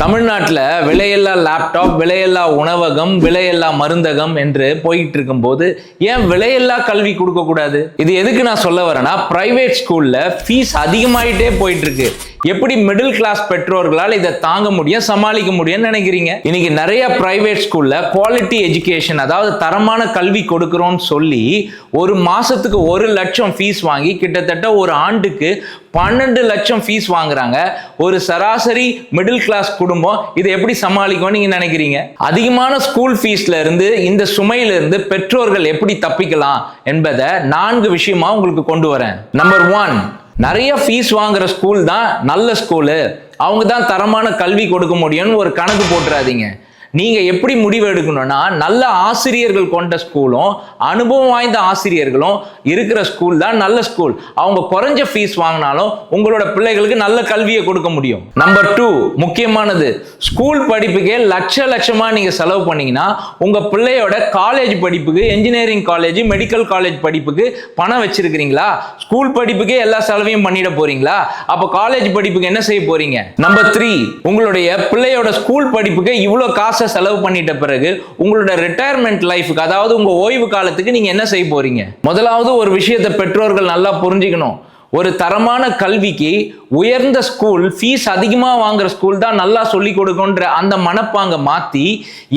தமிழ்நாட்டில் விலையில்லா லேப்டாப், விலையில்லா உணவகம், விலையில்லா மருந்தகம் என்று போயிட்டு இருக்கும் போது ஏன் விலையில்லா கல்வி கொடுக்க கூடாது? இது எதுக்கு நான் சொல்ல வரேன்னா, பிரைவேட் ஸ்கூல்ல ஃபீஸ் அதிகமாயிட்டே போயிட்டு இருக்கு. எப்படி மிடில் கிளாஸ் பெற்றோர்களால் இதை தாங்க முடியும், சமாளிக்க முடியும்னு நினைக்கிறீங்க? இன்னைக்கு நிறைய பிரைவேட் ஸ்கூல்ல குவாலிட்டி எஜுகேஷன், அதாவது தரமான கல்வி கொடுக்கிறோம்னு சொல்லி ஒரு மாசத்துக்கு 1 லட்சம் ஃபீஸ் வாங்கி கிட்டத்தட்ட ஒரு ஆண்டுக்கு 12 லட்சம் ஃபீஸ் வாங்குறாங்க. ஒரு சராசரி மிடில் கிளாஸ் குடும்பம் இதை எப்படி சமாளிக்கும் நீங்க நினைக்கிறீங்க? அதிகமான ஸ்கூல் ஃபீஸ்ல இருந்து, இந்த சுமையில இருந்து பெற்றோர்கள் எப்படி தப்பிக்கலாம் என்பதை 4 விஷயமா உங்களுக்கு கொண்டு வரேன். நம்பர் 1, நிறைய ஃபீஸ் வாங்குற ஸ்கூல் தான் நல்ல ஸ்கூலு, அவங்க தான் தரமான கல்வி கொடுக்க முடியும்னு ஒரு கணக்கு போட்டுறாதீங்க. நீங்க எப்படி முடிவு எடுக்கணும்னா, நல்ல ஆசிரியர்கள் கொண்ட ஸ்கூலும் அனுபவம் வாய்ந்த ஆசிரியர்களும் இருக்கிற ஸ்கூல் தான் நல்ல ஸ்கூல். அவங்க குறைஞ்ச ஃபீஸ் வாங்கினாலும் உங்களோட பிள்ளைகளுக்கு நல்ல கல்வியை கொடுக்க முடியும். நம்பர் 2, முக்கியமானது, ஸ்கூல் படிப்புக்கே லட்சமா நீங்க செலவு பண்ணீங்கன்னா உங்க பிள்ளையோட காலேஜ் படிப்புக்கு, இன்ஜினியரிங் காலேஜ், மெடிக்கல் காலேஜ் படிப்புக்கு பணம் வச்சிருக்கிறீங்களா? ஸ்கூல் படிப்புக்கே எல்லா செலவையும் பண்ணிட போறீங்களா? அப்ப காலேஜ் படிப்புக்கு என்ன செய்ய போறீங்க? நம்பர் 3, உங்களுடைய பிள்ளையோட ஸ்கூல் படிப்புக்கு இவ்வளவு காசு செலவு பண்ணிட்ட பிறகு உங்களோட ரிட்டையர்மெண்ட் லைஃப்க்கு, அதாவது உங்க ஓய்வு காலத்துக்கு நீங்க என்ன செய்ய போறீங்க? முதலாவது ஒரு விஷயத்தை பெற்றோர்கள் நல்லா புரிஞ்சுக்கணும். ஒரு தரமான கல்விக்கு உயர்ந்த ஸ்கூல், ஃபீஸ் அதிகமா வாங்குற ஸ்கூல் தான் நல்லா சொல்லி கொடுக்கும்ன்ற அந்த மனப்பாங்க மாத்தி,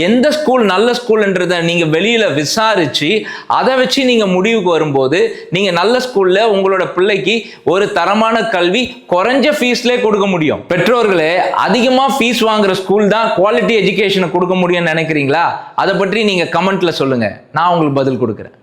எந்த ஸ்கூல் நல்ல ஸ்கூல்ன்றத நீங்க வெளியில விசாரிச்சு அதை வச்சு நீங்க முடிவுக்கு வரும்போது நீங்க நல்ல ஸ்கூல்ல உங்களோட பிள்ளைக்கு ஒரு தரமான கல்வி குறைஞ்ச ஃபீஸ்லேயே கொடுக்க முடியும். பெற்றோர்களே, அதிகமா ஃபீஸ் வாங்குற ஸ்கூல் தான் குவாலிட்டி எஜுகேஷனை கொடுக்க முடியும்னு நினைக்கிறீங்களா? அதை பற்றி நீங்க கமெண்ட்ல சொல்லுங்க, நான் உங்களுக்கு பதில் கொடுக்குறேன்.